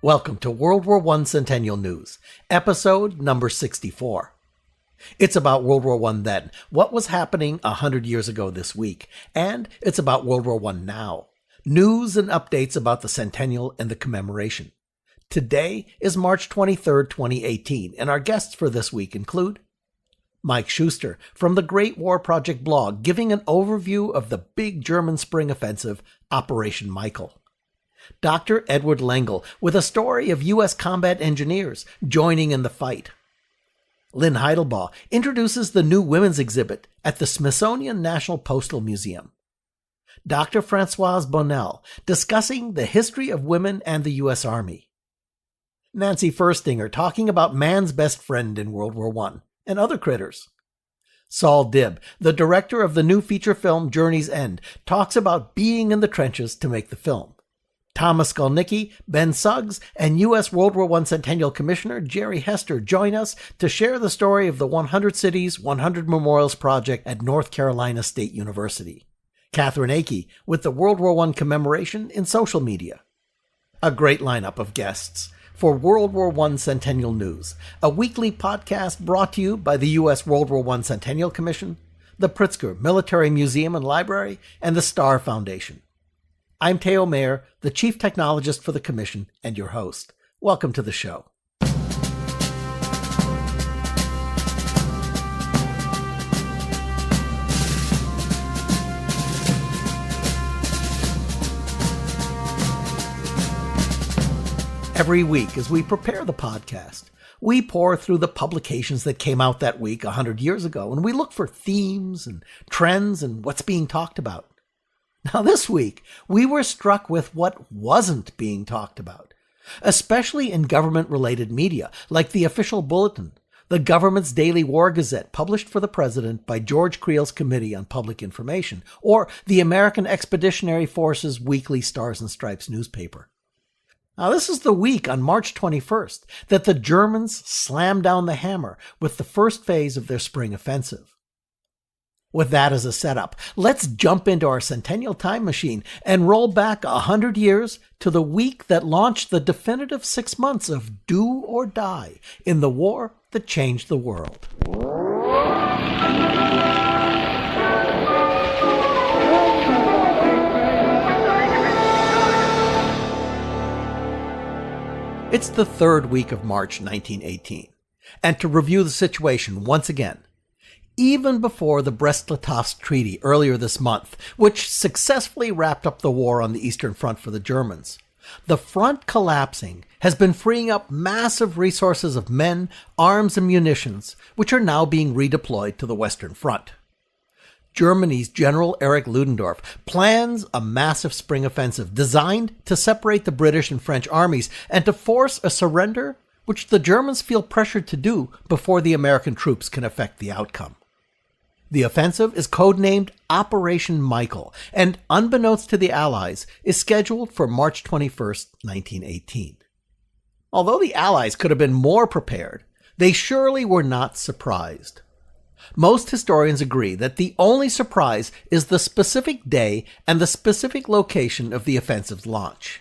Welcome to World War I Centennial News, episode number 64. It's about World War I then, what was happening 100 years ago this week, and it's about World War I now, news and updates about the Centennial and the commemoration. Today is March 23rd, 2018, and our guests for this week include Mike Shuster from the Great War Project blog, giving an overview of the big German spring offensive, Operation Michael. Dr. Edward Lengel with a story of U.S. combat engineers joining in the fight. Lynn Heidelbaugh introduces the new women's exhibit at the Smithsonian National Postal Museum. Dr. Francoise Bonnell discussing the history of women and the U.S. Army. Nancy Furstinger talking about man's best friend in World War I and other critters. Saul Dibb, the director of the new feature film Journey's End, talks about being in the trenches to make the film. Thomas Skolnicki, Ben Suggs, and U.S. World War I Centennial Commissioner Jerry Hester join us to share the story of the 100 Cities, 100 Memorials project at North Carolina State University. Katherine Akey with the World War I commemoration in social media. A great lineup of guests for World War I Centennial News, a weekly podcast brought to you by the U.S. World War I Centennial Commission, the Pritzker Military Museum and Library, and the Starr Foundation. I'm Theo Mayer, the Chief Technologist for the Commission and your host. Welcome to the show. Every week as we prepare the podcast, we pore through the publications that came out that week 100 years ago, and we look for themes and trends and what's being talked about. Now this week, we were struck with what wasn't being talked about, especially in government-related media, like the official bulletin, the government's daily war gazette published for the president by George Creel's Committee on Public Information, or the American Expeditionary Force's weekly Stars and Stripes newspaper. Now this is the week on March 21st that the Germans slammed down the hammer with the first phase of their spring offensive. With that as a setup, let's jump into our Centennial time machine and roll back 100 years to the week that launched the definitive 6 months of do or die in the war that changed the world. It's the third week of March 1918, and to review the situation once again, even before the Brest-Litovsk Treaty earlier this month, which successfully wrapped up the war on the Eastern Front for the Germans, the front collapsing has been freeing up massive resources of men, arms, and munitions, which are now being redeployed to the Western Front. Germany's General Erich Ludendorff plans a massive spring offensive designed to separate the British and French armies and to force a surrender which the Germans feel pressured to do before the American troops can affect the outcome. The offensive is codenamed Operation Michael, and unbeknownst to the Allies, is scheduled for March 21st, 1918. Although the Allies could have been more prepared, they surely were not surprised. Most historians agree that the only surprise is the specific day and the specific location of the offensive's launch.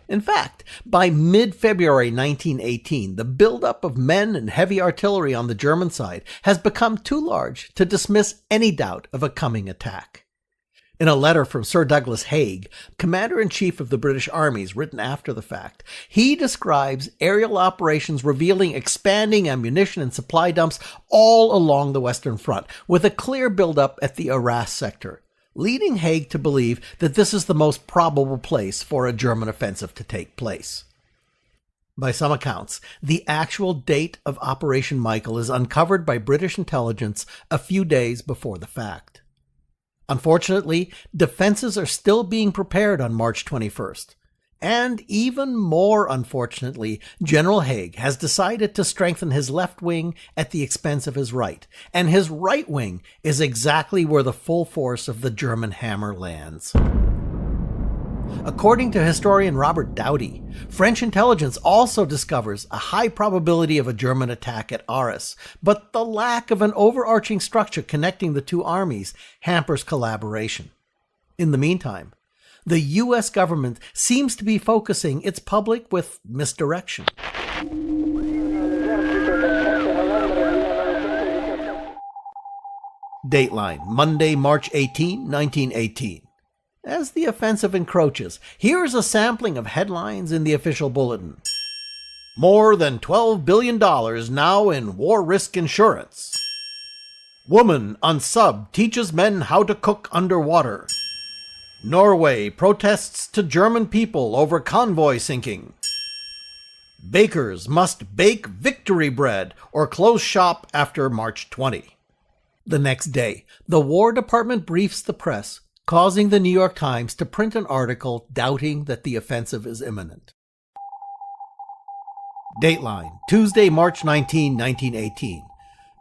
In fact, by mid-February 1918, the buildup of men and heavy artillery on the German side has become too large to dismiss any doubt of a coming attack. In a letter from Sir Douglas Haig, Commander-in-Chief of the British armies, written after the fact, he describes aerial operations revealing expanding ammunition and supply dumps all along the Western Front, with a clear buildup at the Arras sector, leading Haig to believe that this is the most probable place for a German offensive to take place. By some accounts, the actual date of Operation Michael is uncovered by British intelligence a few days before the fact. Unfortunately, defenses are still being prepared on March 21st. And even more unfortunately, General Haig has decided to strengthen his left wing at the expense of his right, and his right wing is exactly where the full force of the German hammer lands. According to historian Robert Dowdy, French intelligence also discovers a high probability of a German attack at Arras, but the lack of an overarching structure connecting the two armies hampers collaboration. In the meantime, The U.S. government seems to be focusing its public with misdirection. Dateline, Monday, March 18, 1918. As the offensive encroaches, here's a sampling of headlines in the official bulletin. More than $12 billion now in war risk insurance. Woman on sub teaches men how to cook underwater. Norway protests to German people over convoy sinking. Bakers must bake victory bread or close shop after March 20. The next day, the War Department briefs the press, causing the New York Times to print an article doubting that the offensive is imminent. Dateline, Tuesday, March 19, 1918.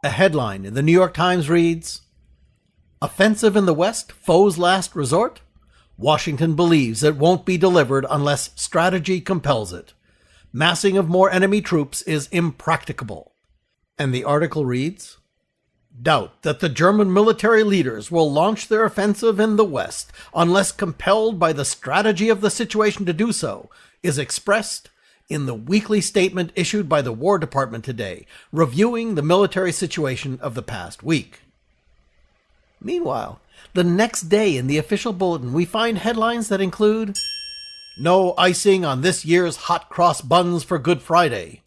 A headline in the New York Times reads, Offensive in the West, foe's last resort? Washington believes it won't be delivered unless strategy compels it. Massing of more enemy troops is impracticable. And the article reads, Doubt that the German military leaders will launch their offensive in the West unless compelled by the strategy of the situation to do so is expressed in the weekly statement issued by the War Department today, reviewing the military situation of the past week. Meanwhile, the next day in the official bulletin, we find headlines that include No icing on this year's hot cross buns for Good Friday.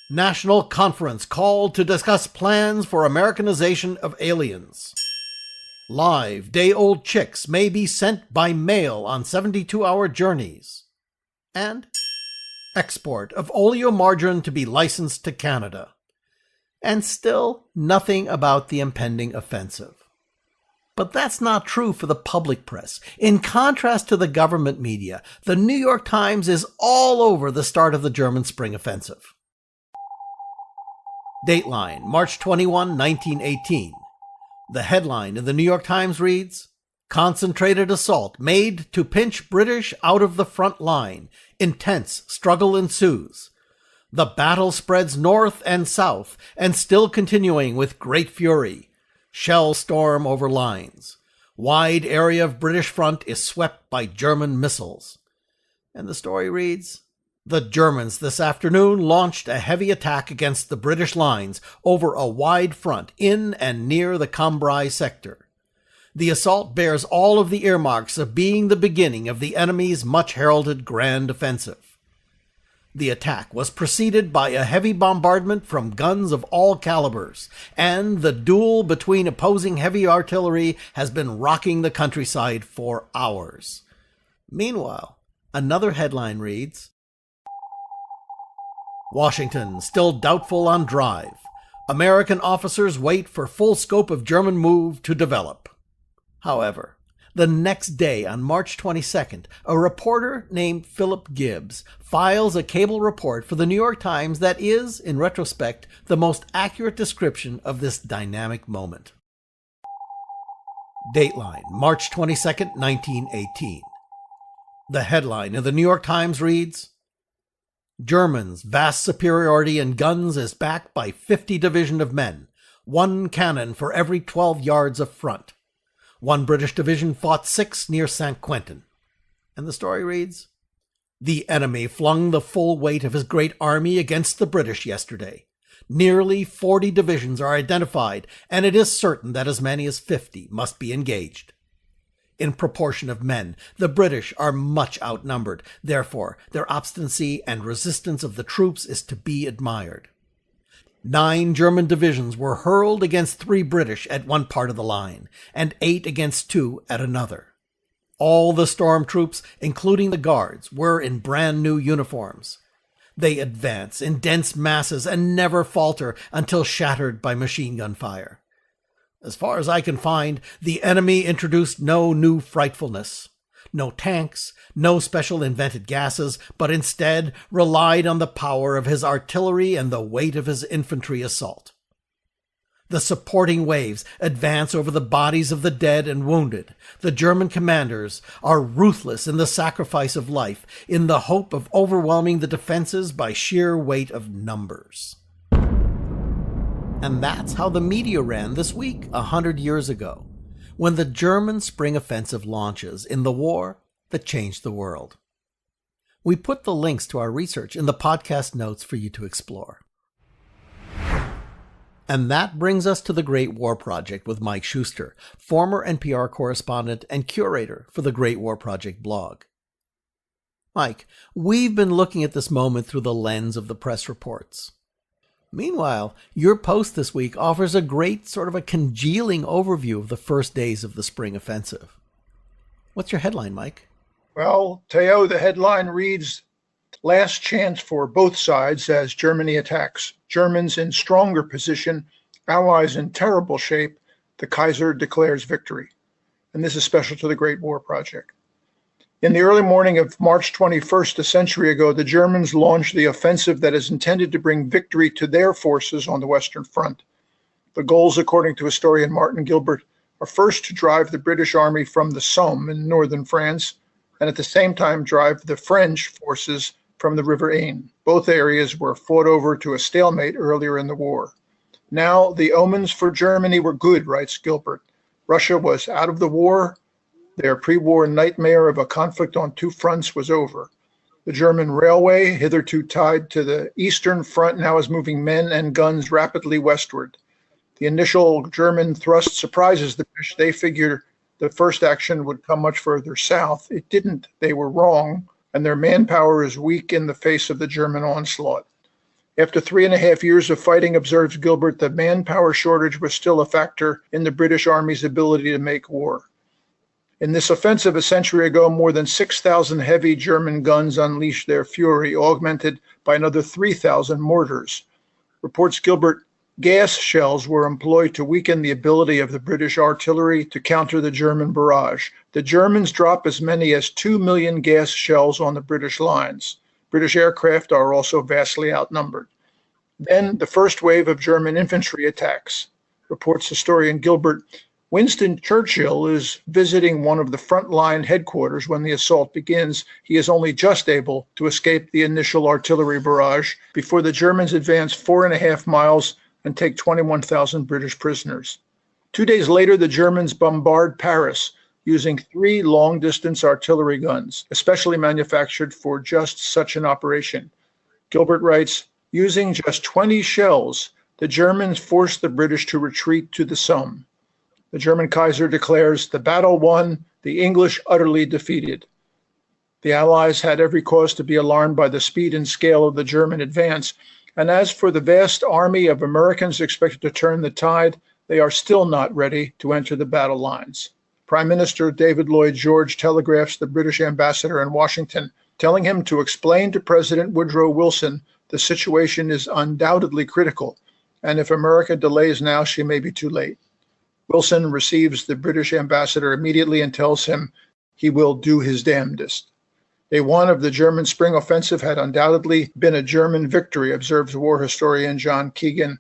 National Conference called to discuss plans for Americanization of aliens. Live day-old chicks may be sent by mail on 72-hour journeys. And export of oleomargarine to be licensed to Canada. And still nothing about the impending offensive. But that's not true for the public press. In contrast to the government media, the New York Times is all over the start of the German spring offensive. Dateline, March 21, 1918. The headline in the New York Times reads, Concentrated assault made to pinch British out of the front line. Intense struggle ensues. The battle spreads north and south, and still continuing with great fury. Shell storm over lines. Wide area of British front is swept by German missiles. And the story reads, The Germans this afternoon launched a heavy attack against the British lines over a wide front in and near the Cambrai sector. The assault bears all of the earmarks of being the beginning of the enemy's much-heralded grand offensive. The attack was preceded by a heavy bombardment from guns of all calibers, and the duel between opposing heavy artillery has been rocking the countryside for hours. Meanwhile, another headline reads, Washington still doubtful on drive. American officers wait for full scope of German move to develop. However, the next day, on March 22nd, a reporter named Philip Gibbs files a cable report for the New York Times that is, in retrospect, the most accurate description of this dynamic moment. Dateline, March 22nd, 1918. The headline in the New York Times reads, Germans' vast superiority in guns is backed by 50 division of men, 1 cannon for every 12 yards of front. 1 British division fought 6 near St. Quentin. And the story reads, The enemy flung the full weight of his great army against the British yesterday. Nearly 40 divisions are identified, and it is certain that as many as 50 must be engaged. In proportion of men, the British are much outnumbered. Therefore, their obstinacy and resistance of the troops is to be admired. 9 German divisions were hurled against 3 British at one part of the line, and 8 against 2 at another. All the storm troops, including the guards, were in brand new uniforms. They advance in dense masses and never falter until shattered by machine gun fire. As far as I can find, the enemy introduced no new frightfulness. No tanks, no special invented gases, but instead relied on the power of his artillery and the weight of his infantry assault. The supporting waves advance over the bodies of the dead and wounded. The German commanders are ruthless in the sacrifice of life, in the hope of overwhelming the defenses by sheer weight of numbers. And that's how the media ran this week 100 years ago. When the German spring offensive launches in the war, that changed the world. We put the links to our research in the podcast notes for you to explore. And that brings us to the Great War Project with Mike Shuster, former NPR correspondent and curator for the Great War Project blog. Mike, we've been looking at this moment through the lens of the press reports. Meanwhile, your post this week offers a great sort of a congealing overview of the first days of the spring offensive. What's your headline, Mike? Well, Theo, the headline reads, "Last chance for both sides as Germany attacks. Germans in stronger position, Allies in terrible shape. The Kaiser declares victory." And this is special to the Great War Project. In the early morning of March 21st, a century ago, the Germans launched the offensive that is intended to bring victory to their forces on the Western Front. The goals, according to historian Martin Gilbert, are first to drive the British army from the Somme in northern France, and at the same time drive the French forces from the River Aisne. Both areas were fought over to a stalemate earlier in the war. Now, the omens for Germany were good, writes Gilbert. Russia was out of the war. Their pre-war nightmare of a conflict on two fronts was over. The German railway, hitherto tied to the Eastern Front, now is moving men and guns rapidly westward. The initial German thrust surprises the British. They figured the first action would come much further south. It didn't. They were wrong, and their manpower is weak in the face of the German onslaught. After 3.5 years of fighting, observes Gilbert, the manpower shortage was still a factor in the British Army's ability to make war. In this offensive a century ago, more than 6,000 heavy German guns unleashed their fury, augmented by another 3,000 mortars. Reports Gilbert, gas shells were employed to weaken the ability of the British artillery to counter the German barrage. The Germans drop as many as 2 million gas shells on the British lines. British aircraft are also vastly outnumbered. Then the first wave of German infantry attacks. Reports historian Gilbert, Winston Churchill is visiting one of the frontline headquarters when the assault begins. He is only just able to escape the initial artillery barrage before the Germans advance 4.5 miles and take 21,000 British prisoners. 2 days later, the Germans bombard Paris using 3 long-distance artillery guns, especially manufactured for just such an operation. Gilbert writes, using just 20 shells, the Germans forced the British to retreat to the Somme. The German Kaiser declares, the battle won, the English utterly defeated. The Allies had every cause to be alarmed by the speed and scale of the German advance, and as for the vast army of Americans expected to turn the tide, they are still not ready to enter the battle lines. Prime Minister David Lloyd George telegraphs the British ambassador in Washington, telling him to explain to President Woodrow Wilson the situation is undoubtedly critical, and if America delays now, she may be too late. Wilson receives the British ambassador immediately and tells him he will do his damnedest. Day one of the German spring offensive had undoubtedly been a German victory, observes war historian John Keegan,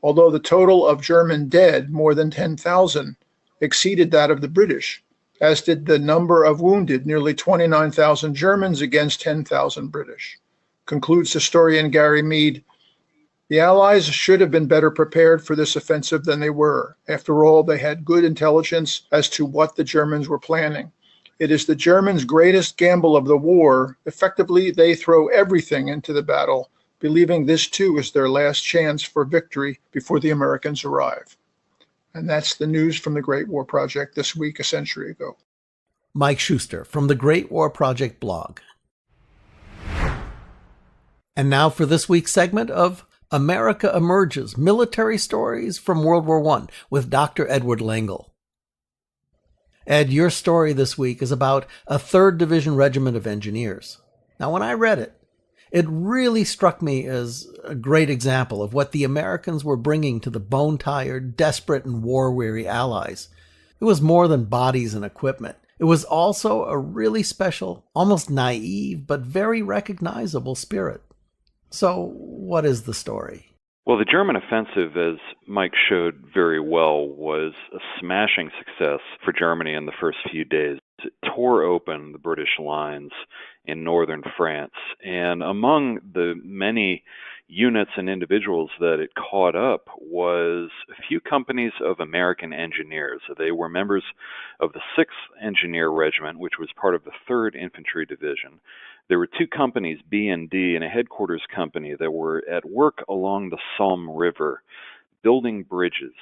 although the total of German dead, more than 10,000, exceeded that of the British, as did the number of wounded, nearly 29,000 Germans against 10,000 British. Concludes historian Gary Mead, the Allies should have been better prepared for this offensive than they were. After all, they had good intelligence as to what the Germans were planning. It is the Germans' greatest gamble of the war. Effectively, they throw everything into the battle, believing this too is their last chance for victory before the Americans arrive. And that's the news from the Great War Project this week, a century ago. Mike Shuster from the Great War Project blog. And now for this week's segment of America Emerges, Military Stories from World War I with Dr. Edward Lengel. Ed, your story this week is about a 3rd Division Regiment of Engineers. Now, when I read it, it really struck me as a great example of what the Americans were bringing to the bone-tired, desperate, and war-weary Allies. It was more than bodies and equipment. It was also a really special, almost naive, but very recognizable spirit. So, what is the story? Well, the German offensive, as Mike showed very well, was a smashing success for Germany in the first few days. It tore open the British lines in northern France. And among the many units and individuals that it caught up was a few companies of American engineers. They were members of the 6th Engineer Regiment, which was part of the 3rd Infantry Division. There were 2 companies, B and D, and a headquarters company that were at work along the Somme River, building bridges.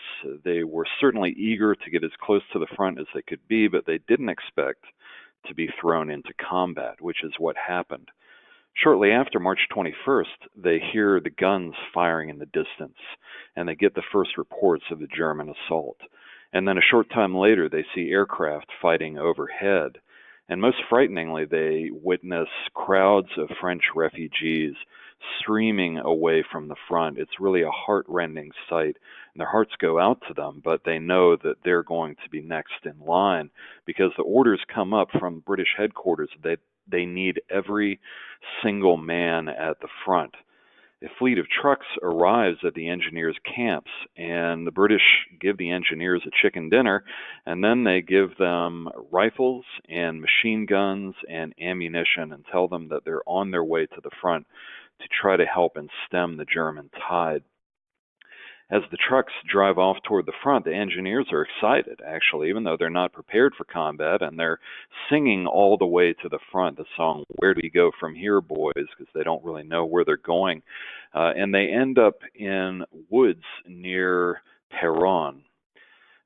They were certainly eager to get as close to the front as they could be, but they didn't expect to be thrown into combat, which is what happened. Shortly after March 21st, they hear the guns firing in the distance, and they get the first reports of the German assault. And then a short time later, they see aircraft fighting overhead. And most frighteningly, they witness crowds of French refugees streaming away from the front. It's really a heart-rending sight, and their hearts go out to them, but they know that they're going to be next in line because the orders come up from British headquarters that they need every single man at the front. A fleet of trucks arrives at the engineers' camps, and the British give the engineers a chicken dinner, and then they give them rifles and machine guns and ammunition and tell them that they're on their way to the front to try to help and stem the German tide. As the trucks drive off toward the front, the engineers are excited, actually, even though they're not prepared for combat, and they're singing all the way to the front the song, "Where Do We Go From Here, Boys?" because they don't really know where they're going. And they end up in woods near Peronne.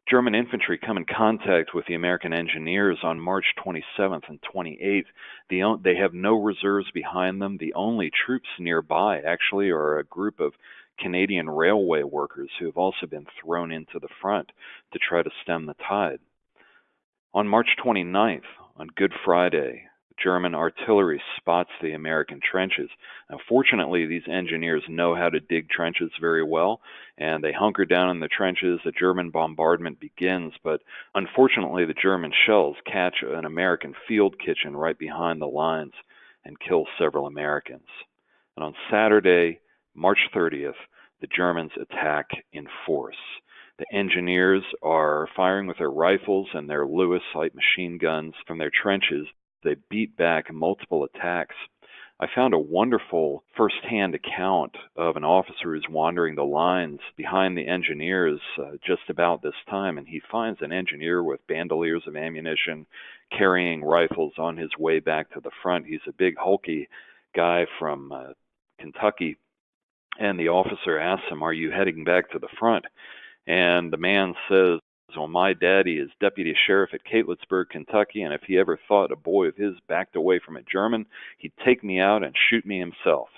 German infantry come in contact with the American engineers on March 27th and 28th. They have no reserves behind them. The only troops nearby, actually, are a group of Canadian railway workers who have also been thrown into the front to try to stem the tide. On March 29th, on Good Friday, German artillery spots the American trenches. Now, fortunately, these engineers know how to dig trenches very well, and they hunker down in the trenches. The German bombardment begins, but unfortunately, the German shells catch an American field kitchen right behind the lines and kill several Americans. And on Saturday, March 30th, the Germans attack in force. The engineers are firing with their rifles and their Lewis light machine guns from their trenches. They beat back multiple attacks. I found a wonderful first-hand account of an officer who's wandering the lines behind the engineers just about this time, and he finds an engineer with bandoliers of ammunition carrying rifles on his way back to the front. He's a big, hulky guy from Kentucky, and the officer asks him, "Are you heading back to the front?" And the man says, "Well, my daddy is deputy sheriff at Catlettsburg, Kentucky, and if he ever thought a boy of his backed away from a German, he'd take me out and shoot me himself."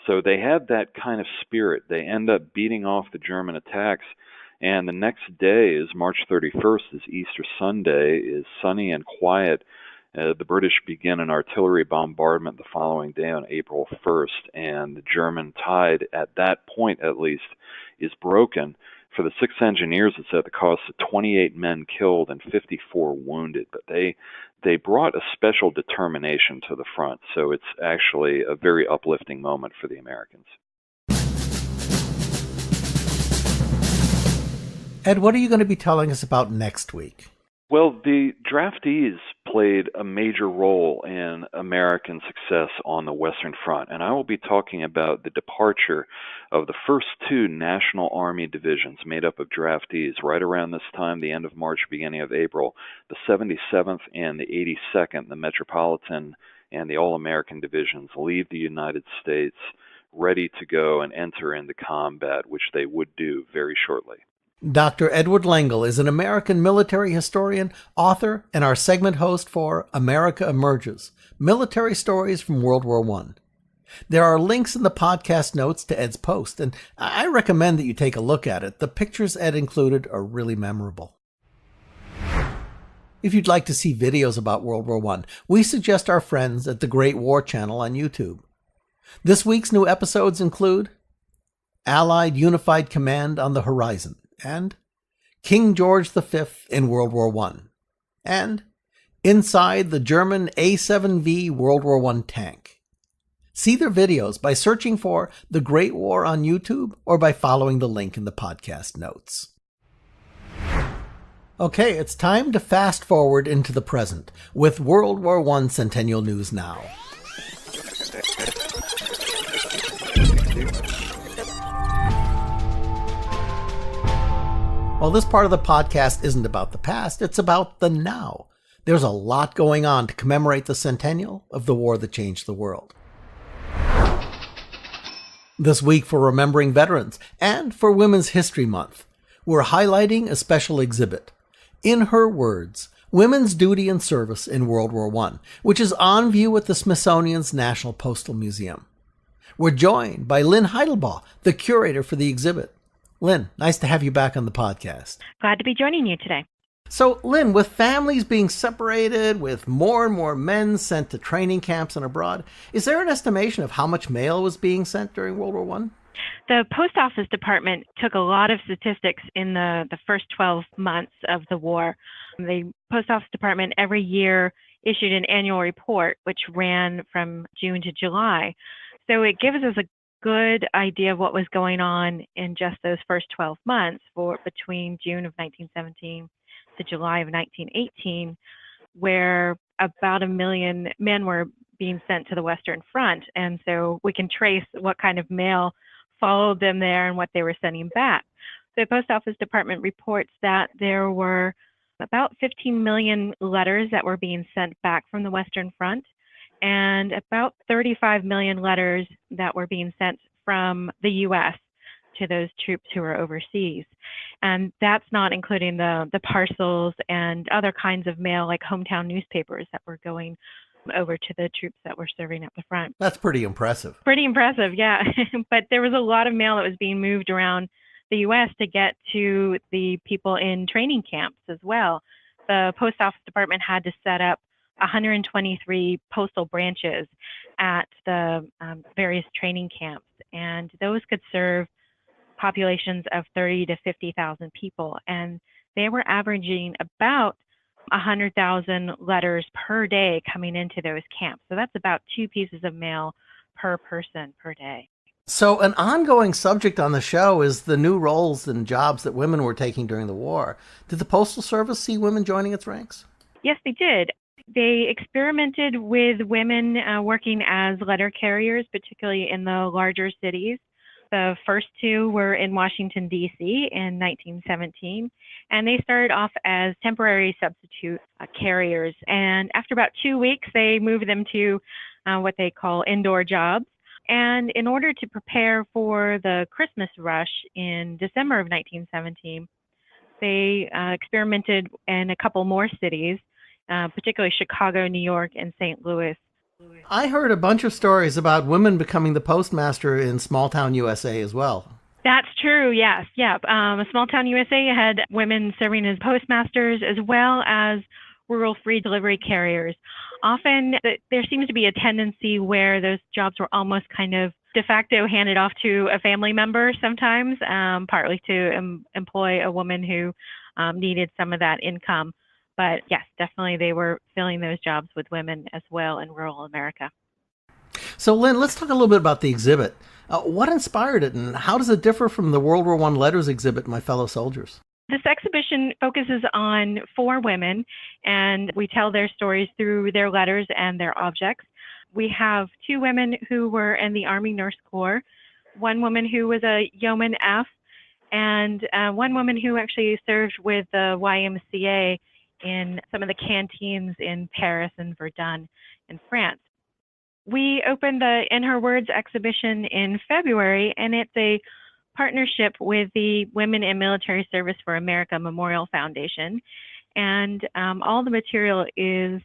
So they had that kind of spirit. They end up beating off the German attacks, and the next day is March 31st, is Easter Sunday, is sunny and quiet. The British begin an artillery bombardment the following day on April 1st, and the German tide, at that point at least, is broken. For the 6 engineers, it's at the cost of 28 men killed and 54 wounded, but they brought a special determination to the front, so it's actually a very uplifting moment for the Americans. Ed, what are you going to be telling us about next week? Well, the draftees played a major role in American success on the Western Front, and I will be talking about the departure of the first 2 National Army divisions made up of draftees right around this time, the end of March, beginning of April. The 77th and the 82nd, the Metropolitan and the All-American divisions, leave the United States ready to go and enter into combat, which they would do very shortly. Dr. Edward Lengel is an American military historian, author, and our segment host for America Emerges, Military Stories from World War I. There are links in the podcast notes to Ed's post, and I recommend that you take a look at it. The pictures Ed included are really memorable. If you'd like to see videos about World War I, we suggest our friends at the Great War Channel on YouTube. This week's new episodes include Allied Unified Command on the Horizon, and King George V in World War I, and Inside the German A-7V World War I tank. See their videos by searching for The Great War on YouTube or by following the link in the podcast notes. Okay, it's time to fast forward into the present with World War I Centennial News Now. Well, this part of the podcast isn't about the past, it's about the now. There's a lot going on to commemorate the centennial of the war that changed the world. This week, for Remembering Veterans and for Women's History Month, we're highlighting a special exhibit. In Her Words, Women's Duty and Service in World War I, which is on view at the Smithsonian's National Postal Museum. We're joined by Lynn Heidelbaugh, the curator for the exhibit. Lynn, nice to have you back on the podcast. Glad to be joining you today. So, Lynn, with families being separated, with more and more men sent to training camps and abroad, is there an estimation of how much mail was being sent during World War I? The Post Office Department took a lot of statistics in the first 12 months of the war. The Post Office Department every year issued an annual report, which ran from June to July. So it gives us a good idea of what was going on in just those first 12 months between June of 1917 to July of 1918, where about 1 million men were being sent to the Western Front. And so we can trace what kind of mail followed them there and what they were sending back. The Post Office Department reports that there were about 15 million letters that were being sent back from the Western Front, and about 35 million letters that were being sent from the U.S. to those troops who were overseas. And that's not including the parcels and other kinds of mail, like hometown newspapers that were going over to the troops that were serving at the front. That's pretty impressive. Pretty impressive, yeah. But there was a lot of mail that was being moved around the U.S. to get to the people in training camps as well. The Post Office Department had to set up 123 postal branches at the various training camps, and those could serve populations of 30 to 50,000 people, and they were averaging about 100,000 letters per day coming into those camps. So that's about 2 pieces of mail per person per day. So an ongoing subject on the show is the new roles and jobs that women were taking during the war. Did the Postal Service see women joining its ranks? Yes, they did. They experimented with women working as letter carriers, particularly in the larger cities. The first 2 were in Washington, D.C. in 1917, and they started off as temporary substitute carriers. And after about 2 weeks, they moved them to what they call indoor jobs. And in order to prepare for the Christmas rush in December of 1917, they experimented in a couple more cities, particularly Chicago, New York, and St. Louis. I heard a bunch of stories about women becoming the postmaster in small-town USA as well. That's true, yes. Yeah. Small-town USA had women serving as postmasters as well as rural free delivery carriers. Often there seems to be a tendency where those jobs were almost kind of de facto handed off to a family member sometimes, partly to employ a woman who needed some of that income. But yes, definitely they were filling those jobs with women as well in rural America. So Lynn, let's talk a little bit about the exhibit. What inspired it, and how does it differ from the World War I letters exhibit, My Fellow Soldiers? This exhibition focuses on 4 women, and we tell their stories through their letters and their objects. We have 2 women who were in the Army Nurse Corps, 1 woman who was a Yeoman F, and 1 woman who actually served with the YMCA in some of the canteens in Paris and Verdun in France. We opened the In Her Words exhibition in February, and it's a partnership with the Women in Military Service for America Memorial Foundation. And all the material is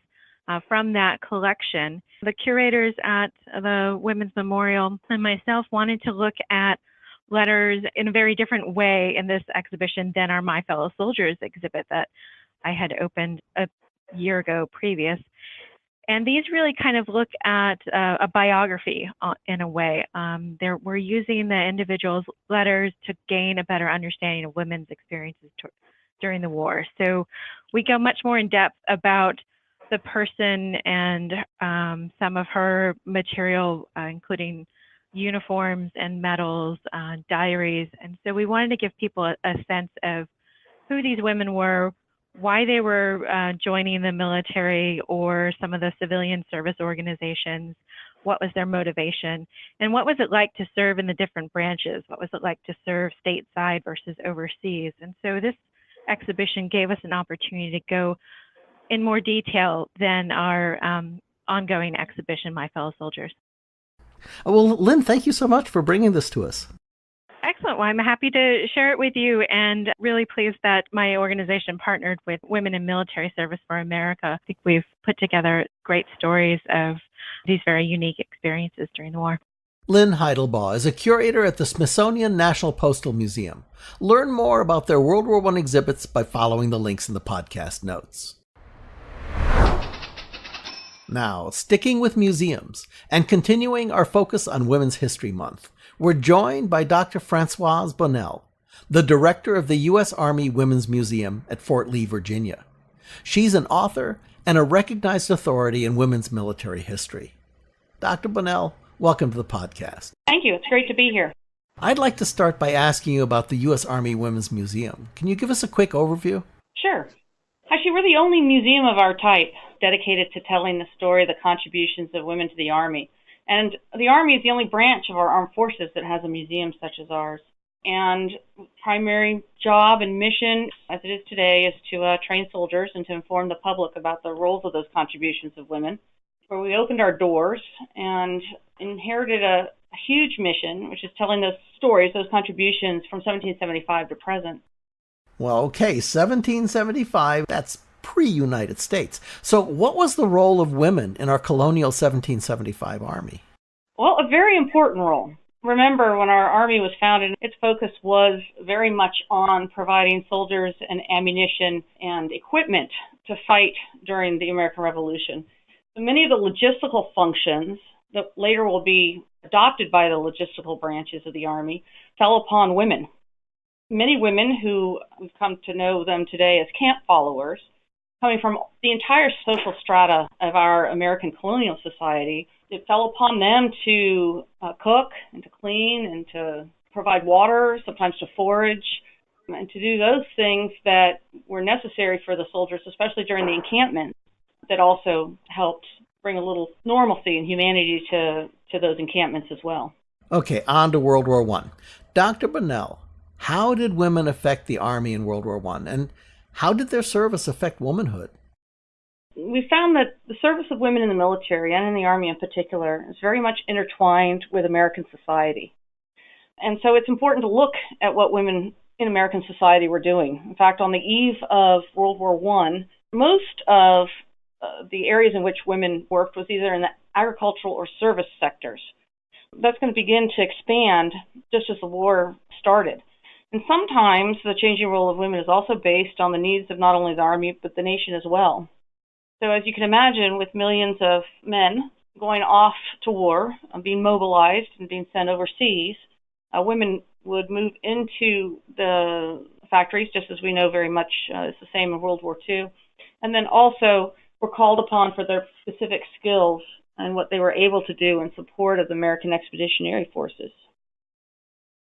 from that collection. The curators at the Women's Memorial and myself wanted to look at letters in a very different way in this exhibition than our My Fellow Soldiers exhibit that I had opened a year ago previous. And these really kind of look at a biography in a way. We're using the individual's letters to gain a better understanding of women's experiences during the war. So we go much more in depth about the person and some of her material, including uniforms and medals, diaries. And so we wanted to give people a sense of who these women were, why they were joining the military or some of the civilian service organizations, what was their motivation, and what was it like to serve in the different branches? What was it like to serve stateside versus overseas? And so this exhibition gave us an opportunity to go in more detail than our ongoing exhibition, My Fellow Soldiers. Well, Lynn, thank you so much for bringing this to us. Excellent. Well, I'm happy to share it with you, and really pleased that my organization partnered with Women in Military Service for America. I think we've put together great stories of these very unique experiences during the war. Lynn Heidelbaugh is a curator at the Smithsonian National Postal Museum. Learn more about their World War I exhibits by following the links in the podcast notes. Now, sticking with museums and continuing our focus on Women's History Month, we're joined by Dr. Francoise Bonnell, the director of the U.S. Army Women's Museum at Fort Lee, Virginia. She's an author and a recognized authority in women's military history. Dr. Bonnell, welcome to the podcast. Thank you. It's great to be here. I'd like to start by asking you about the U.S. Army Women's Museum. Can you give us a quick overview? Sure. Actually, we're the only museum of our type dedicated to telling the story of the contributions of women to the Army. And the Army is the only branch of our armed forces that has a museum such as ours. And primary job and mission, as it is today, is to train soldiers and to inform the public about the roles of those contributions of women. Where we opened our doors and inherited a huge mission, which is telling those stories, those contributions from 1775 to present. Well, okay, 1775, that's pre-United States. So what was the role of women in our colonial 1775 Army? Well, a very important role. Remember, when our Army was founded, its focus was very much on providing soldiers and ammunition and equipment to fight during the American Revolution. So many of the logistical functions that later will be adopted by the logistical branches of the Army fell upon women. Many women who we've come to know them today as camp followers, coming from the entire social strata of our American colonial society, it fell upon them to cook and to clean and to provide water, sometimes to forage, and to do those things that were necessary for the soldiers, especially during the encampment, that also helped bring a little normalcy and humanity to those encampments as well. Okay, on to World War I. Dr. Bonnell, how did women affect the Army in World War I, and how did their service affect womanhood? We found that the service of women in the military, and in the Army in particular, is very much intertwined with American society. And so it's important to look at what women in American society were doing. In fact, on the eve of World War I, most of the areas in which women worked was either in the agricultural or service sectors. That's going to begin to expand just as the war started. And sometimes the changing role of women is also based on the needs of not only the Army, but the nation as well. So as you can imagine, with millions of men going off to war, being mobilized and being sent overseas, women would move into the factories, just as we know very much is the same in World War II, and then also were called upon for their specific skills and what they were able to do in support of the American Expeditionary Forces.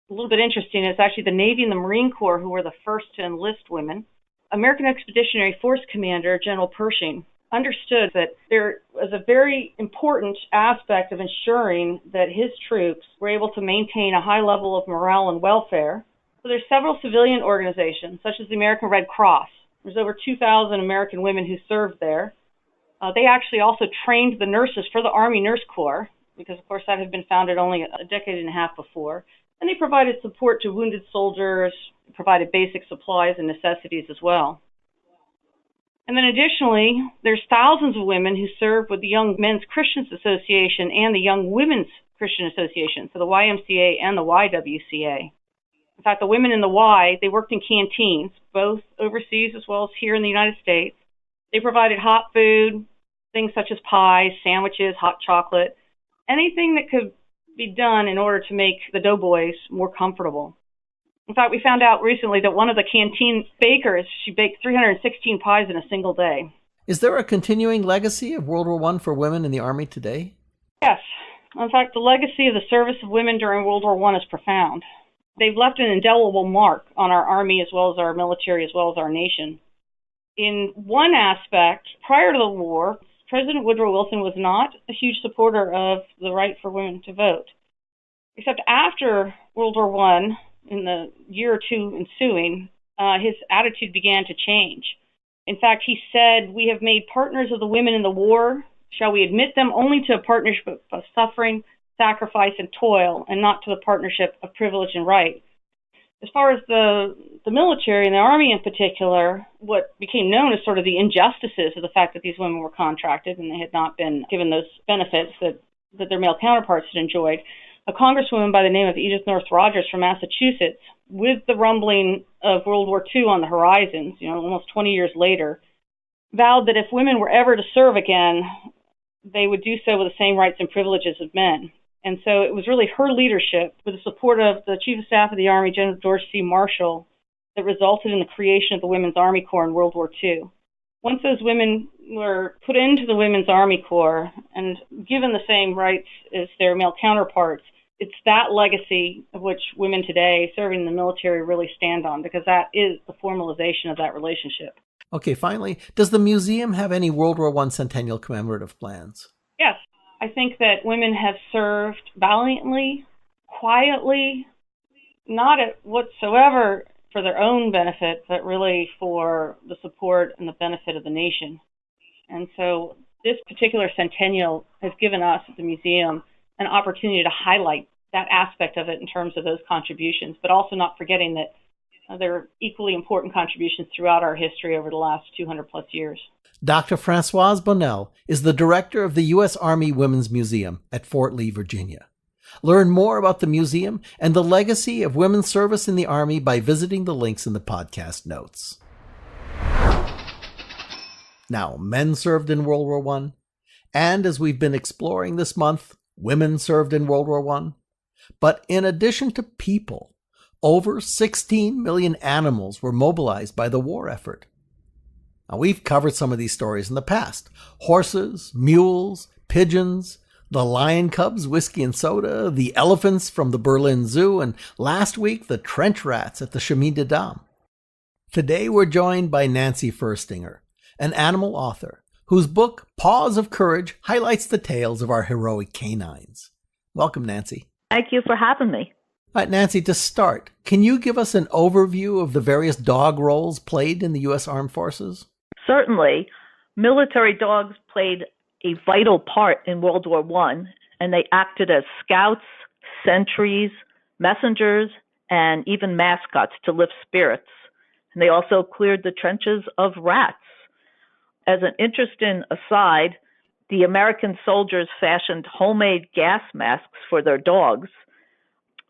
A little bit interesting, it's actually the Navy and the Marine Corps who were the first to enlist women. American Expeditionary Force Commander General Pershing understood that there was a very important aspect of ensuring that his troops were able to maintain a high level of morale and welfare. So there's several civilian organizations, such as the American Red Cross. There's over 2,000 American women who served there. They actually also trained the nurses for the Army Nurse Corps, because of course that had been founded only a decade and a half before. And they provided support to wounded soldiers, provided basic supplies and necessities as well. And then additionally, there's thousands of women who serve with the Young Men's Christians Association and the Young Women's Christian Association, so the YMCA and the YWCA. In fact, the women in the Y, they worked in canteens, both overseas as well as here in the United States. They provided hot food, things such as pies, sandwiches, hot chocolate, anything that could be done in order to make the doughboys more comfortable. In fact, we found out recently that one of the canteen bakers, she baked 316 pies in a single day. Is there a continuing legacy of World War I for women in the Army today? Yes. In fact, the legacy of the service of women during World War I is profound. They've left an indelible mark on our Army as well as our military as well as our nation. In one aspect, prior to the war, President Woodrow Wilson was not a huge supporter of the right for women to vote. Except after World War I, in the year or two ensuing, his attitude began to change. In fact, he said, "We have made partners of the women in the war. Shall we admit them only to a partnership of suffering, sacrifice, and toil, and not to the partnership of privilege and right?" As far as the military and the Army in particular, what became known as sort of the injustices of the fact that these women were contracted and they had not been given those benefits that their male counterparts had enjoyed, a congresswoman by the name of Edith North Rogers from Massachusetts, with the rumbling of World War II on the horizons, almost 20 years later, vowed that if women were ever to serve again, they would do so with the same rights and privileges of men. And so it was really her leadership, with the support of the Chief of Staff of the Army, General George C. Marshall, that resulted in the creation of the Women's Army Corps in World War II. Once those women were put into the Women's Army Corps and given the same rights as their male counterparts, it's that legacy of which women today serving in the military really stand on, because that is the formalization of that relationship. Okay, finally, does the museum have any World War I Centennial commemorative plans? Yes. I think that women have served valiantly, quietly, not whatsoever for their own benefit, but really for the support and the benefit of the nation. And so this particular centennial has given us at the museum an opportunity to highlight that aspect of it in terms of those contributions, but also not forgetting that there are equally important contributions throughout our history over the last 200 plus years. Dr. Francoise Bonnell is the director of the U.S. Army Women's Museum at Fort Lee, Virginia. Learn more about the museum and the legacy of women's service in the Army by visiting the links in the podcast notes. Now, men served in World War I, and as we've been exploring this month, women served in World War I. But in addition to people, over 16 million animals were mobilized by the war effort. Now, we've covered some of these stories in the past. Horses, mules, pigeons, the lion cubs, whiskey and soda, the elephants from the Berlin Zoo, and last week, the trench rats at the Chemin des Dames. Today, we're joined by Nancy Furstinger, an animal author, whose book, Paws of Courage, highlights the tales of our heroic canines. Welcome, Nancy. Thank you for having me. All right, Nancy, to start, can you give us an overview of the various dog roles played in the U.S. Armed Forces? Certainly. Military dogs played a vital part in World War I, and they acted as scouts, sentries, messengers, and even mascots to lift spirits. And they also cleared the trenches of rats. As an interesting aside, the American soldiers fashioned homemade gas masks for their dogs.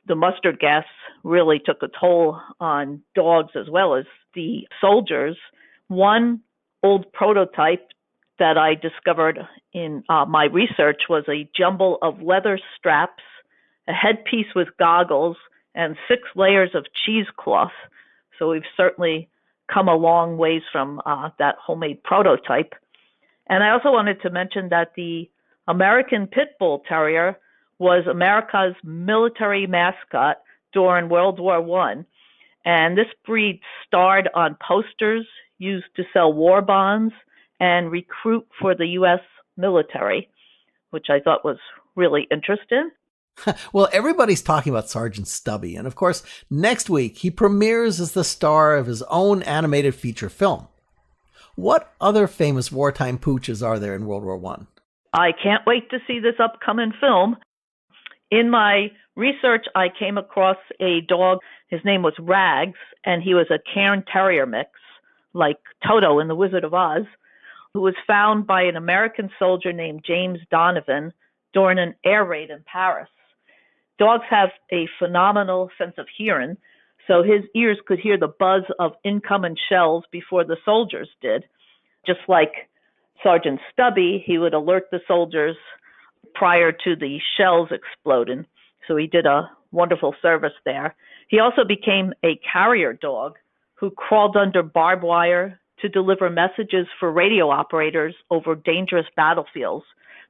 The mustard gas really took a toll on dogs as well as the soldiers. One old prototype that I discovered in my research was a jumble of leather straps, a headpiece with goggles, and 6 layers of cheesecloth. So we've certainly come a long ways from that homemade prototype. And I also wanted to mention that the American Pit Bull Terrier was America's military mascot during World War I. And this breed starred on posters used to sell war bonds and recruit for the U.S. military, which I thought was really interesting. Well, everybody's talking about Sergeant Stubby, and of course, next week he premieres as the star of his own animated feature film. What other famous wartime pooches are there in World War I? I can't wait to see this upcoming film. In my research, I came across a dog. His name was Rags, and he was a Cairn Terrier mix, like Toto in The Wizard of Oz, who was found by an American soldier named James Donovan during an air raid in Paris. Dogs have a phenomenal sense of hearing, so his ears could hear the buzz of incoming shells before the soldiers did. Just like Sergeant Stubby, he would alert the soldiers prior to the shells exploding. So he did a wonderful service there. He also became a carrier dog who crawled under barbed wire to deliver messages for radio operators over dangerous battlefields,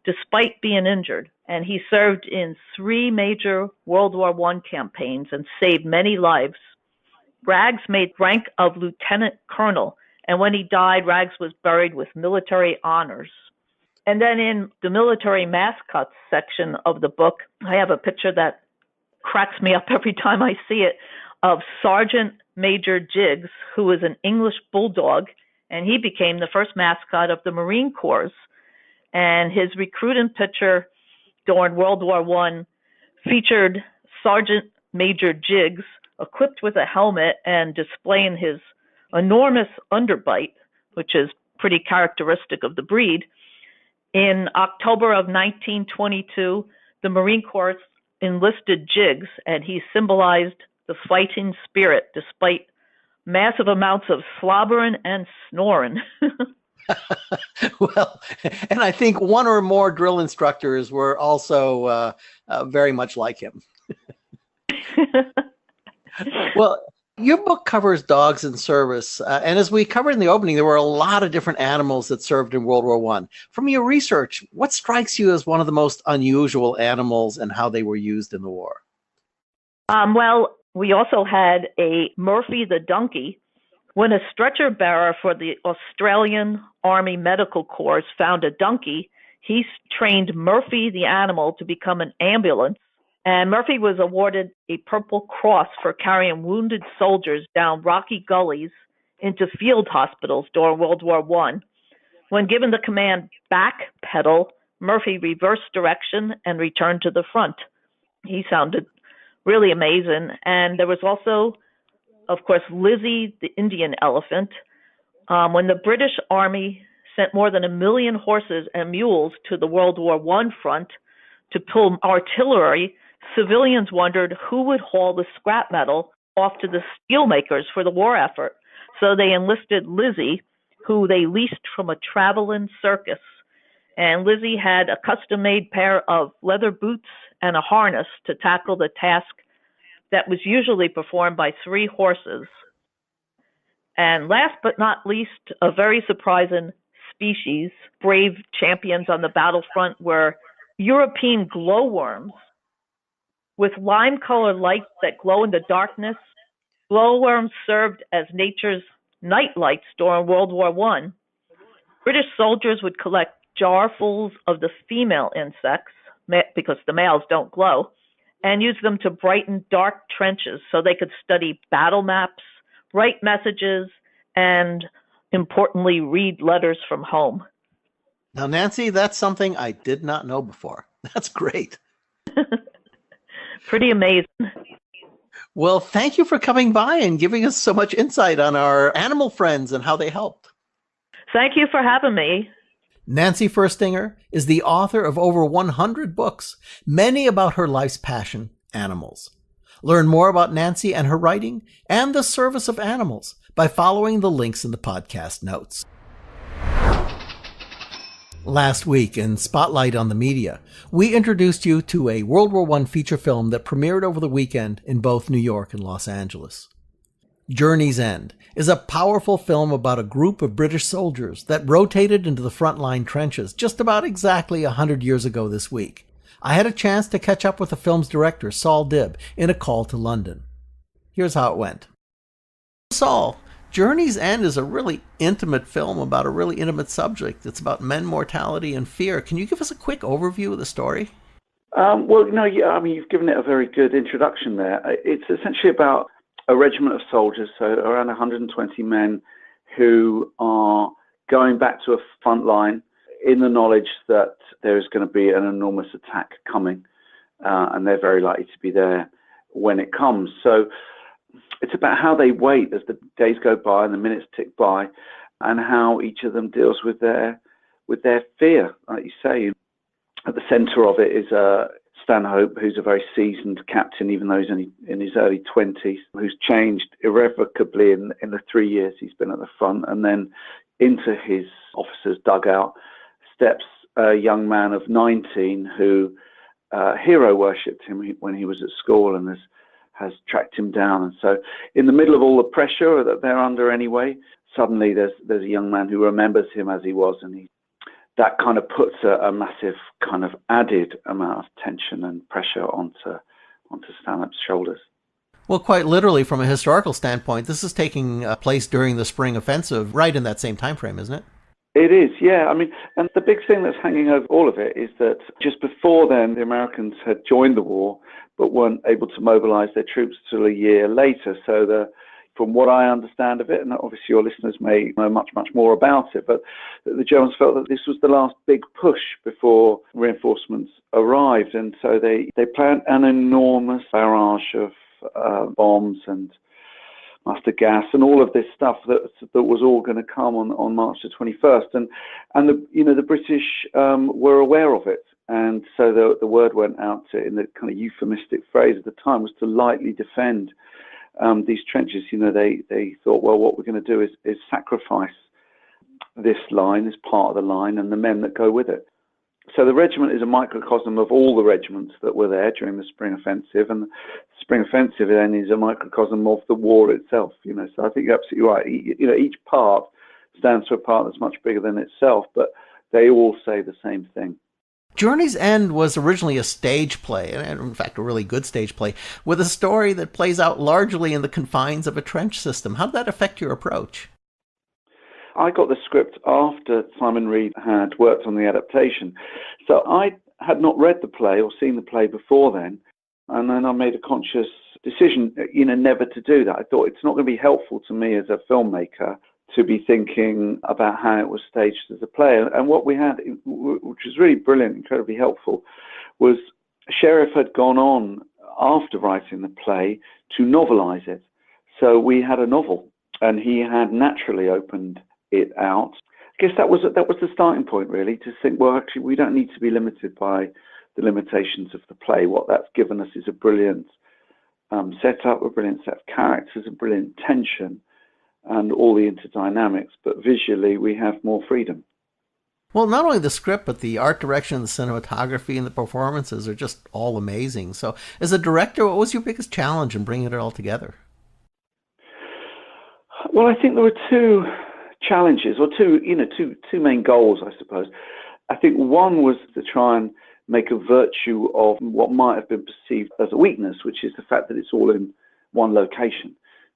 despite being injured. And he served in 3 major World War I campaigns and saved many lives. Rags made rank of lieutenant colonel, and when he died, Rags was buried with military honors. And then in the military mascots section of the book, I have a picture that cracks me up every time I see it of Sergeant Major Jiggs, who is an English bulldog, and he became the first mascot of the Marine Corps. And his recruiting picture during World War I featured Sergeant Major Jiggs equipped with a helmet and displaying his enormous underbite, which is pretty characteristic of the breed. In October of 1922, the Marine Corps enlisted Jiggs, and he symbolized the fighting spirit despite massive amounts of slobbering and snoring. Well, and I think one or more drill instructors were also very much like him. Well, your book covers dogs in service. And as we covered in the opening, there were a lot of different animals that served in World War I. From your research, what strikes you as one of the most unusual animals and how they were used in the war? Well, we also had a Murphy the donkey. When a stretcher bearer for the Australian Army Medical Corps found a donkey, he trained Murphy the animal to become an ambulance. And Murphy was awarded a Purple Cross for carrying wounded soldiers down rocky gullies into field hospitals during World War I. When given the command backpedal, Murphy reversed direction and returned to the front. He sounded really amazing. And there was also, of course, Lizzie, the Indian elephant. When the British Army sent more than 1 million horses and mules to the World War I front to pull artillery, civilians wondered who would haul the scrap metal off to the steelmakers for the war effort. So they enlisted Lizzie, who they leased from a traveling circus. And Lizzie had a custom-made pair of leather boots and a harness to tackle the task that was usually performed by 3 horses. And last but not least, a very surprising species, brave champions on the battlefront, were European glowworms. With lime-colored lights that glow in the darkness, glowworms served as nature's night lights during World War I. British soldiers would collect jarfuls of the female insects, because the males don't glow, and use them to brighten dark trenches so they could study battle maps, write messages, and, importantly, read letters from home. Now, Nancy, that's something I did not know before. That's great. Pretty amazing. Well, thank you for coming by and giving us so much insight on our animal friends and how they helped. Thank you for having me. Nancy Furstinger is the author of over 100 books, many about her life's passion, animals. Learn more about Nancy and her writing and the service of animals by following the links in the podcast notes. Last week in Spotlight on the Media, we introduced you to a World War I feature film that premiered over the weekend in both New York and Los Angeles. Journey's End is a powerful film about a group of British soldiers that rotated into the frontline trenches just about exactly 100 years ago this week. I had a chance to catch up with the film's director, Saul Dibb, in a call to London. Here's how it went. Saul, Journey's End is a really intimate film about a really intimate subject. It's about men, mortality, and fear. Can you give us a quick overview of the story? You've given it a very good introduction there. It's essentially about a regiment of soldiers, so around 120 men, who are going back to a front line in the knowledge that there is going to be an enormous attack coming, and they're very likely to be there when it comes. So it's about how they wait as the days go by and the minutes tick by, and how each of them deals with their fear, like you say. At the centre of it is Stanhope, who's a very seasoned captain, even though he's only in his early 20s, who's changed irrevocably in the 3 years he's been at the front. And then into his officer's dugout steps a young man of 19 who hero worshipped him when he was at school and has tracked him down. And so in the middle of all the pressure that they're under anyway, suddenly there's a young man who remembers him as he was, and that kind of puts a massive kind of added amount of tension and pressure onto Stanhope's shoulders. Well, quite literally, from a historical standpoint, this is taking place during the Spring Offensive, right in that same time frame, isn't it? It is, yeah. I mean, and the big thing that's hanging over all of it is that just before then, the Americans had joined the war, but weren't able to mobilize their troops till a year later. So from what I understand of it, and obviously your listeners may know much, much more about it, but the Germans felt that this was the last big push before reinforcements arrived. And so they planned an enormous barrage of bombs and mustard gas and all of this stuff that was all going to come on March the 21st. And the British were aware of it. And so the word went out in the kind of euphemistic phrase at the time was to lightly defend these trenches. They thought, well, what we're going to do is sacrifice this line, this part of the line, and the men that go with it. So the regiment is a microcosm of all the regiments that were there during the Spring Offensive, and the Spring Offensive then is a microcosm of the war itself. So I think you're absolutely right. Each part stands for a part that's much bigger than itself, but they all say the same thing. Journey's End was originally a stage play, and in fact a really good stage play, with a story that plays out largely in the confines of a trench system. How did that affect your approach? I got the script after Simon Reed had worked on the adaptation. So I had not read the play or seen the play before then. And then I made a conscious decision, never to do that. I thought it's not going to be helpful to me as a filmmaker to be thinking about how it was staged as a play. And what we had, which was really brilliant, incredibly helpful, was Sheriff had gone on after writing the play to novelize it. So we had a novel, and he had naturally opened it out. I guess that was the starting point, really, to think, well, actually, we don't need to be limited by the limitations of the play. What that's given us is a brilliant setup, a brilliant set of characters, a brilliant tension, and all the interdynamics. But visually, we have more freedom. Well, not only the script, but the art direction, the cinematography, and the performances are just all amazing. So, as a director, what was your biggest challenge in bringing it all together? Well, I think there were two challenges, or two main goals, I suppose. I think one was to try and make a virtue of what might have been perceived as a weakness, which is the fact that it's all in one location.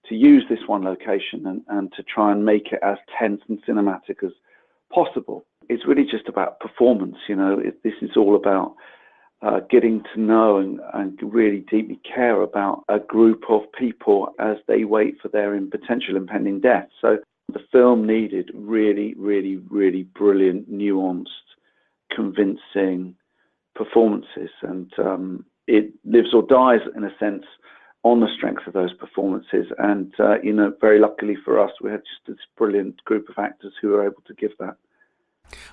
To use this one location and to try and make it as tense and cinematic as possible. It's really just about performance, this is all about getting to know and really deeply care about a group of people as they wait for their potential impending death. So the film needed really, really, really brilliant, nuanced, convincing performances, and it lives or dies, in a sense, on the strength of those performances. And, very luckily for us, we had just this brilliant group of actors who were able to give that.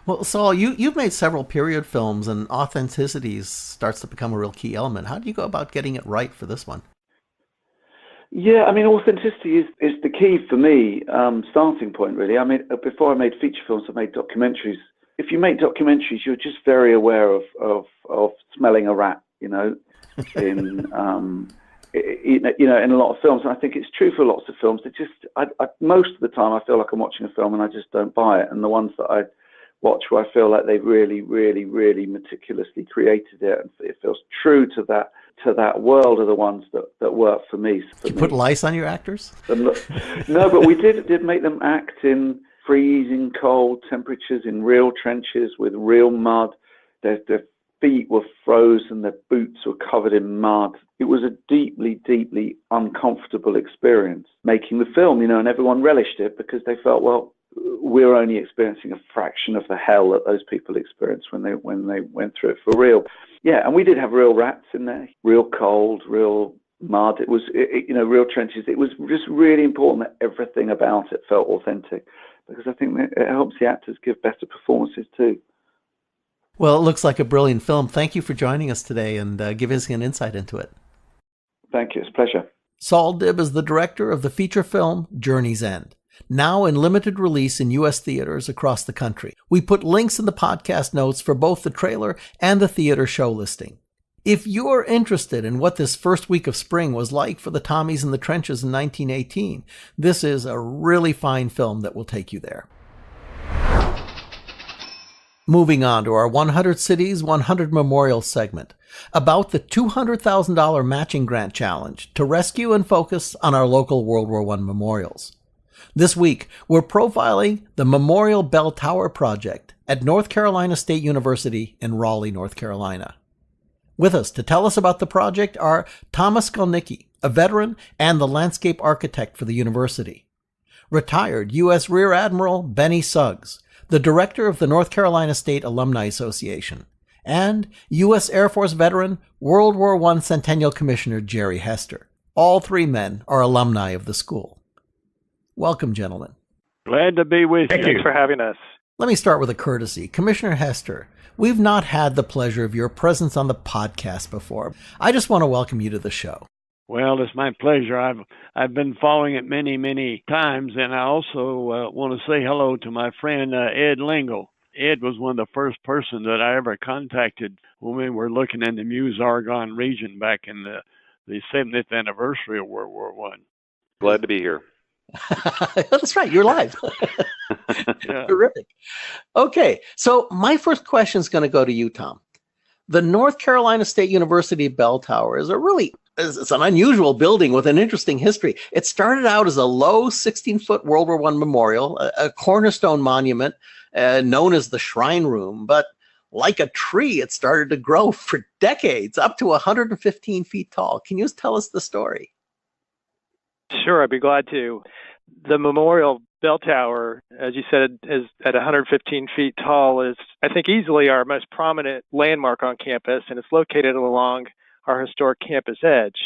Well, Saul, you've made several period films, and authenticity starts to become a real key element. How do you go about getting it right for this one? Yeah, I mean, authenticity is the key for me, starting point, really. I mean, before I made feature films, I made documentaries. If you make documentaries, you're just very aware of smelling a rat, in in a lot of films. And I think it's true for lots of films. Most of the time, I feel like I'm watching a film and I just don't buy it. And the ones that I watch where I feel like they've really, really, really meticulously created it, and it feels true to that world, are the ones that work for me. Did you put lice on your actors? No, but we did make them act in freezing cold temperatures, in real trenches with real mud. Their feet were frozen, their boots were covered in mud. It was a deeply, deeply uncomfortable experience making the film, and everyone relished it because they felt, well, we're only experiencing a fraction of the hell that those people experienced when they went through it for real. Yeah, and we did have real rats in there, real cold, real mud. It was, real trenches. It was just really important that everything about it felt authentic, because I think that it helps the actors give better performances too. Well, it looks like a brilliant film. Thank you for joining us today and giving us an insight into it. Thank you. It's a pleasure. Saul Dibb is the director of the feature film Journey's End, now in limited release in U.S. theaters across the country. We put links in the podcast notes for both the trailer and the theater show listing. If you're interested in what this first week of spring was like for the Tommies in the trenches in 1918, this is a really fine film that will take you there. Moving on to our 100 Cities, 100 Memorials segment, about the $200,000 matching grant challenge to rescue and focus on our local World War I memorials. This week, we're profiling the Memorial Bell Tower project at North Carolina State University in Raleigh, North Carolina. With us to tell us about the project are Thomas Skolnicki, a veteran and the landscape architect for the university; retired U.S. Rear Admiral Benny Suggs, the director of the North Carolina State Alumni Association; and U.S. Air Force veteran, World War I Centennial Commissioner Jerry Hester. All three men are alumni of the school. Welcome, gentlemen. Glad to be with you. Thanks for having us. Let me start with a courtesy. Commissioner Hester, we've not had the pleasure of your presence on the podcast before. I just want to welcome you to the show. Well, it's my pleasure. I've been following it many times, and I also want to say hello to my friend Ed Lengel. Ed was one of the first persons that I ever contacted when we were looking in the Meuse-Argonne region back in the 70th anniversary of World War I. Glad to be here. That's right. You're live. Yeah. Terrific. Okay. So my first question is going to go to you, Tom. The North Carolina State University Bell Tower is it's an unusual building with an interesting history. It started out as a low 16-foot World War I memorial, a cornerstone monument known as the Shrine Room. But like a tree, it started to grow for decades, up to 115 feet tall. Can you just tell us the story? Sure, I'd be glad to. The Memorial Bell Tower, as you said, is at 115 feet tall, is, I think, easily our most prominent landmark on campus, and it's located along our historic campus edge.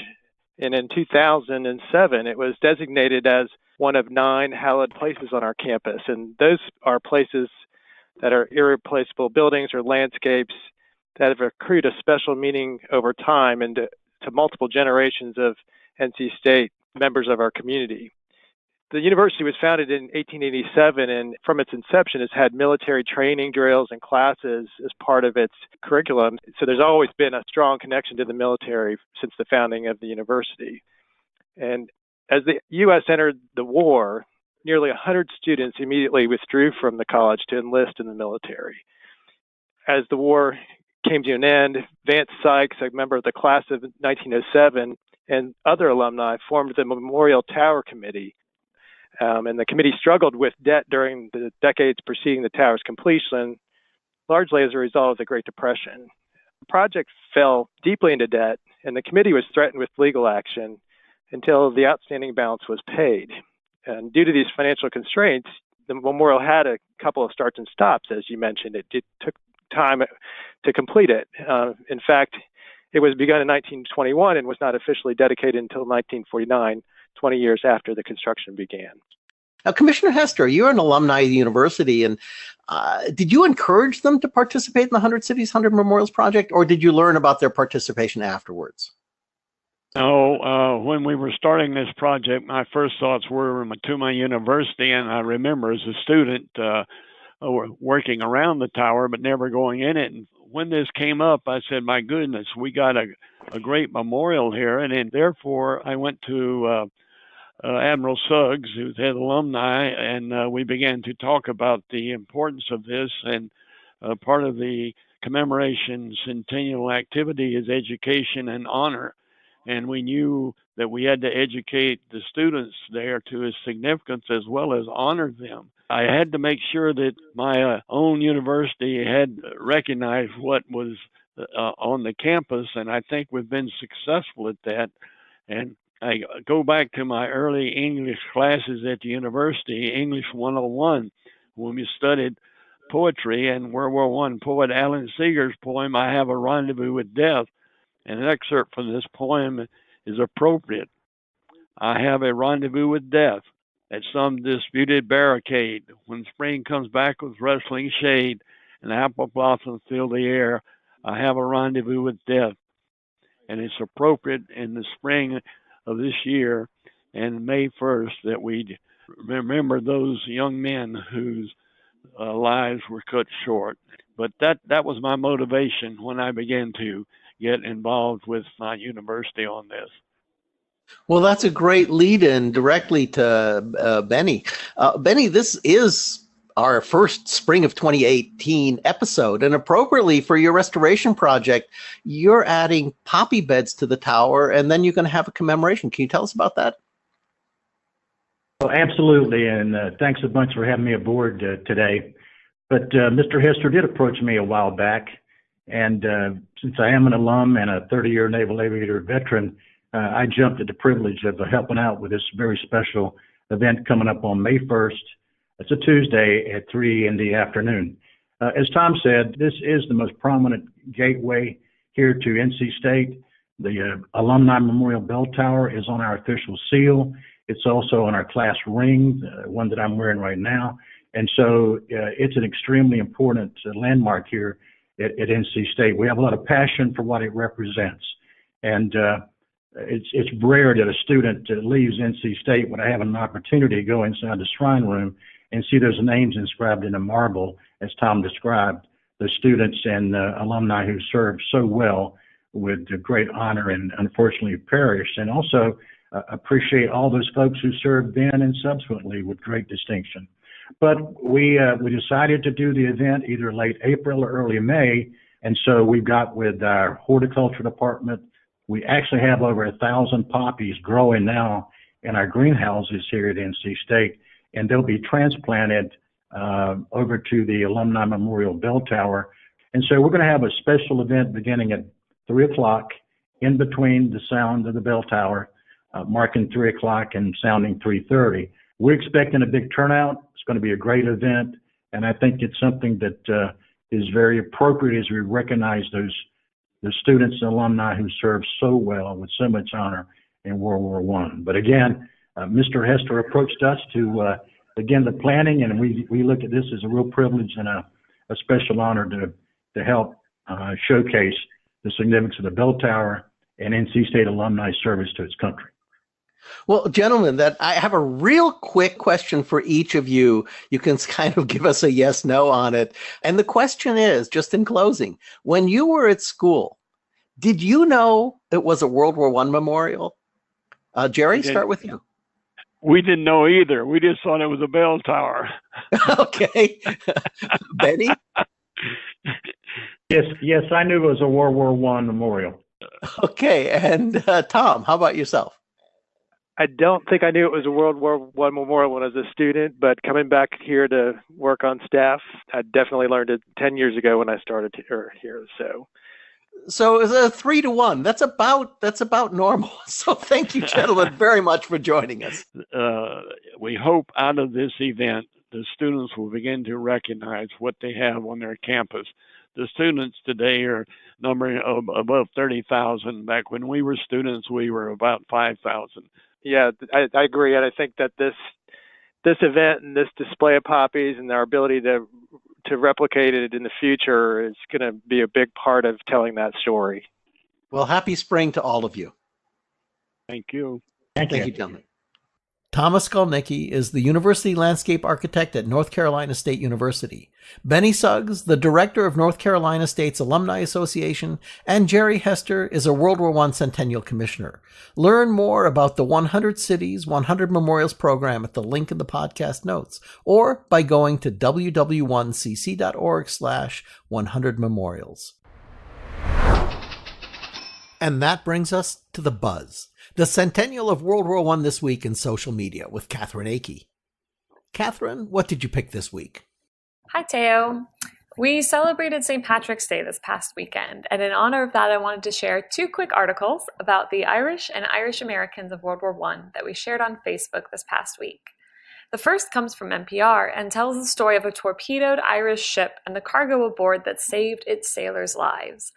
And in 2007, it was designated as one of 9 hallowed places on our campus. And those are places that are irreplaceable buildings or landscapes that have accrued a special meaning over time and to multiple generations of NC State members of our community. The university was founded in 1887, and from its inception has had military training drills and classes as part of its curriculum. So there's always been a strong connection to the military since the founding of the university. And as the U.S. entered the war, nearly 100 students immediately withdrew from the college to enlist in the military. As the war came to an end, Vance Sykes, a member of the class of 1907, and other alumni formed the Memorial Tower Committee. And the committee struggled with debt during the decades preceding the tower's completion, largely as a result of the Great Depression. The project fell deeply into debt, and the committee was threatened with legal action until the outstanding balance was paid. And due to these financial constraints, the memorial had a couple of starts and stops, as you mentioned. It took time to complete it. In fact, it was begun in 1921 and was not officially dedicated until 1949, 20 years after the construction began. Now, Commissioner Hester, you're an alumni of the university, and did you encourage them to participate in the 100 Cities, 100 Memorials project, or did you learn about their participation afterwards? No, when we were starting this project, my first thoughts were to my university, and I remember as a student working around the tower but never going in it. And when this came up, I said, my goodness, we got a great memorial here. And then therefore, I went to Admiral Suggs, who's head alumni, and we began to talk about the importance of this. And part of the commemoration Centennial activity is education and honor. And we knew that we had to educate the students there to its significance as well as honor them. I had to make sure that my own university had recognized what was on the campus, and I think we've been successful at that. And I go back to my early English classes at the university, English 101, when we studied poetry, and World War I poet Alan Seeger's poem, I Have a Rendezvous with Death. And an excerpt from this poem is appropriate. I have a rendezvous with death at some disputed barricade. When spring comes back with rustling shade and apple blossoms fill the air, I have a rendezvous with death. And it's appropriate in the spring of this year and May 1st that we remember those young men whose lives were cut short. But that was my motivation when I began to get involved with my university on this. Well, that's a great lead-in directly to Benny. Benny, this is our first spring of 2018 episode, and appropriately for your restoration project, you're adding poppy beds to the tower, and then you're going to have a commemoration. Can you tell us about that? Well, absolutely, and thanks a bunch for having me aboard today. But Mr. Hester did approach me a while back, and since I am an alum and a 30-year Naval Aviator veteran, I jumped at the privilege of helping out with this very special event coming up on May 1st. It's a Tuesday at 3 in the afternoon. As Tom said, this is the most prominent gateway here to NC State. The Alumni Memorial Bell Tower is on our official seal. It's also on our class ring, one that I'm wearing right now. And so it's an extremely important landmark here at NC State. We have a lot of passion for what it represents. And it's rare that a student leaves NC State when I have an opportunity to go inside the shrine room and see those names inscribed in the marble, as Tom described, the students and alumni who served so well with great honor and unfortunately perished, and also appreciate all those folks who served then and subsequently with great distinction. But we decided to do the event either late April or early May, and so we got with our horticulture department. We actually have over 1,000 poppies growing now in our greenhouses here at NC State, and they'll be transplanted over to the Alumni Memorial Bell Tower. And so we're going to have a special event beginning at 3 o'clock in between the sound of the bell tower, marking 3 o'clock and sounding 3:30. We're expecting a big turnout. It's going to be a great event, and I think it's something that is very appropriate as we recognize the students and alumni who served so well with so much honor in World War I. But again, Mr. Hester approached us to begin the planning, and we looked at this as a real privilege and a special honor to help showcase the significance of the bell tower and NC State alumni service to its country. Well, gentlemen, I have a real quick question for each of you. You can kind of give us a yes, no on it. And the question is, just in closing, when you were at school, did you know it was a World War I memorial? Jerry, start with you. We didn't know either. We just thought it was a bell tower. Okay. Benny? Yes, I knew it was a World War I memorial. Okay, and Tom, how about yourself? I don't think I knew it was a World War I memorial when I was a student, but coming back here to work on staff, I definitely learned it 10 years ago when I started here. So it's a 3-1. That's about normal. So thank you, gentlemen, very much for joining us. We hope out of this event, the students will begin to recognize what they have on their campus. The students today are numbering above 30,000. Back when we were students, we were about 5,000. Yeah, I agree. And I think that this event and this display of poppies and our ability to replicate it in the future is going to be a big part of telling that story. Well, happy spring to all of you. Thank you. Thank you, gentlemen. Thomas Skolnicki is the University Landscape Architect at North Carolina State University. Benny Suggs, the Director of North Carolina State's Alumni Association, and Jerry Hester is a World War I Centennial Commissioner. Learn more about the 100 Cities, 100 Memorials program at the link in the podcast notes, or by going to ww1cc.org/100memorials. And that brings us to the buzz. The Centennial of World War I this week in social media with Katherine Akey. Katherine, what did you pick this week? Hi, Teo. We celebrated St. Patrick's Day this past weekend, and in honor of that, I wanted to share 2 quick articles about the Irish and Irish Americans of World War I that we shared on Facebook this past week. The first comes from NPR and tells the story of a torpedoed Irish ship and the cargo aboard that saved its sailors' lives.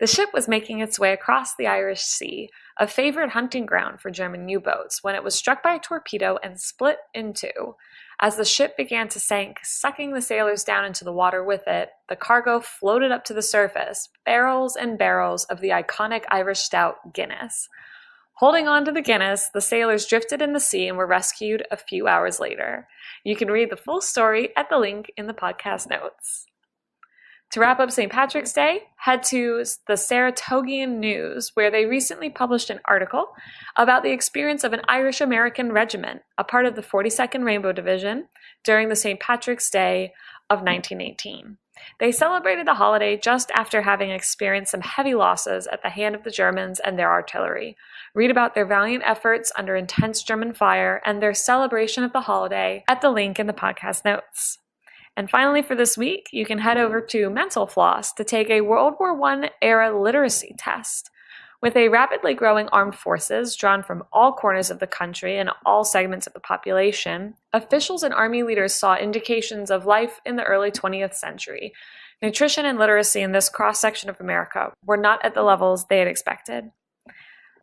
The ship was making its way across the Irish Sea, a favorite hunting ground for German U-boats, when it was struck by a torpedo and split in 2. As the ship began to sink, sucking the sailors down into the water with it, the cargo floated up to the surface, barrels and barrels of the iconic Irish stout Guinness. Holding on to the Guinness, the sailors drifted in the sea and were rescued a few hours later. You can read the full story at the link in the podcast notes. To wrap up St. Patrick's Day, head to the Saratogian News, where they recently published an article about the experience of an Irish American regiment, a part of the 42nd Rainbow Division, during the St. Patrick's Day of 1918. They celebrated the holiday just after having experienced some heavy losses at the hand of the Germans and their artillery. Read about their valiant efforts under intense German fire and their celebration of the holiday at the link in the podcast notes. And finally, for this week, you can head over to Mental Floss to take a World War I era literacy test. With a rapidly growing armed forces drawn from all corners of the country and all segments of the population, officials and army leaders saw indications of life in the early 20th century. Nutrition and literacy in this cross-section of America were not at the levels they had expected.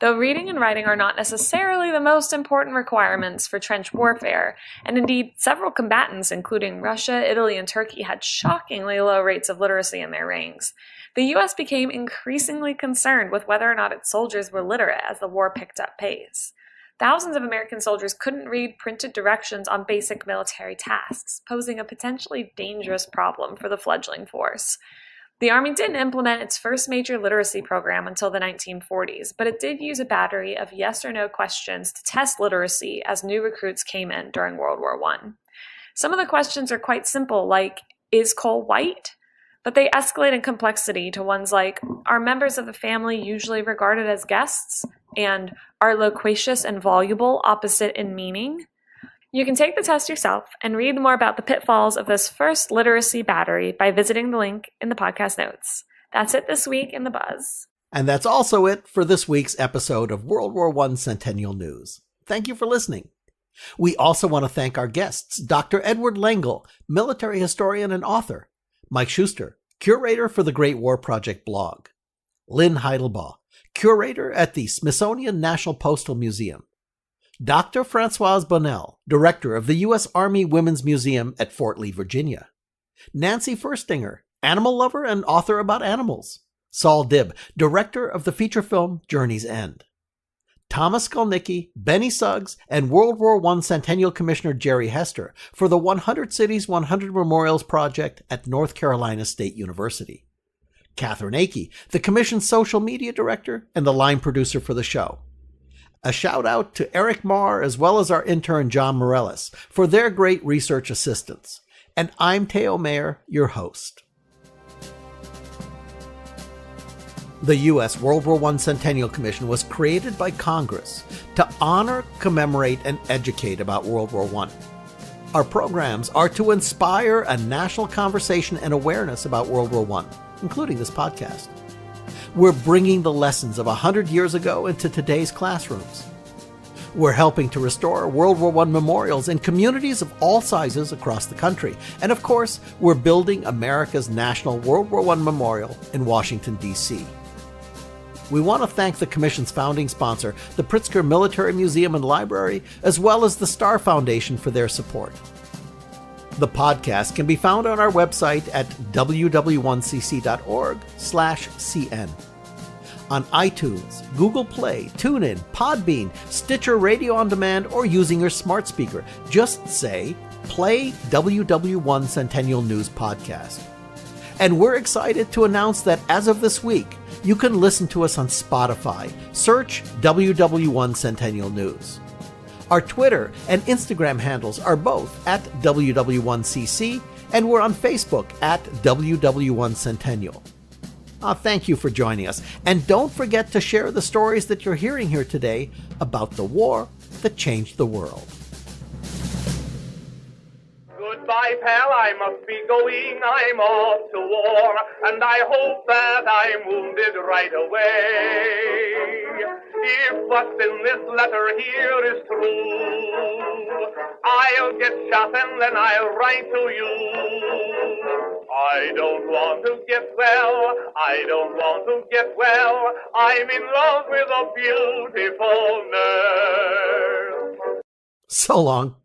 Though reading and writing are not necessarily the most important requirements for trench warfare, and indeed several combatants, including Russia, Italy, and Turkey, had shockingly low rates of literacy in their ranks, the U.S. became increasingly concerned with whether or not its soldiers were literate as the war picked up pace. Thousands of American soldiers couldn't read printed directions on basic military tasks, posing a potentially dangerous problem for the fledgling force. The Army didn't implement its first major literacy program until the 1940s, but it did use a battery of yes or no questions to test literacy as new recruits came in during World War I. Some of the questions are quite simple, like, is coal white? But they escalate in complexity to ones like, are members of the family usually regarded as guests? And are loquacious and voluble opposite in meaning? You can take the test yourself and read more about the pitfalls of this first literacy battery by visiting the link in the podcast notes. That's it this week in the Buzz. And that's also it for this week's episode of World War I Centennial News. Thank you for listening. We also want to thank our guests, Dr. Edward Lengel, military historian and author, Mike Shuster, curator for the Great War Project blog, Lynn Heidelbaugh, curator at the Smithsonian National Postal Museum, Dr. Francoise Bonnell, director of the U.S. Army Women's Museum at Fort Lee, Virginia, Nancy Furstinger, animal lover and author about animals, Saul Dibb, director of the feature film Journey's End, Thomas Skolnicki, Benny Suggs, and World War I Centennial Commissioner Jerry Hester for the 100 Cities, 100 Memorials project at North Carolina State University, Katherine Akey, the Commission's social media director and the line producer for the show. A shout out to Akey.more as well as our intern John Morellis for their great research assistance. And I'm Teo Mayer, your host. The U.S. World War I Centennial Commission was created by Congress to honor, commemorate, and educate about World War I. Our programs are to inspire a national conversation and awareness about World War I, including this podcast. We're bringing the lessons of 100 years ago into today's classrooms. We're helping to restore World War I memorials in communities of all sizes across the country. And of course, we're building America's National World War I Memorial in Washington, D.C. We want to thank the Commission's founding sponsor, the Pritzker Military Museum and Library, as well as the Star Foundation for their support. The podcast can be found on our website at ww1cc.org/cn. On iTunes, Google Play, TuneIn, Podbean, Stitcher Radio On Demand, or using your smart speaker, just say, play WW1 Centennial News Podcast. And we're excited to announce that as of this week, you can listen to us on Spotify. Search WW1 Centennial News. Our Twitter and Instagram handles are both at WW1CC, and we're on Facebook at WW1 Centennial. Thank you for joining us, and don't forget to share the stories that you're hearing here today about the war that changed the world. Goodbye, pal, I must be going, I'm off to war, and I hope that I'm wounded right away. If what's in this letter here is true, I'll get shot and then I'll write to you. I don't want to get well, I don't want to get well, I'm in love with a beautiful nurse. So long.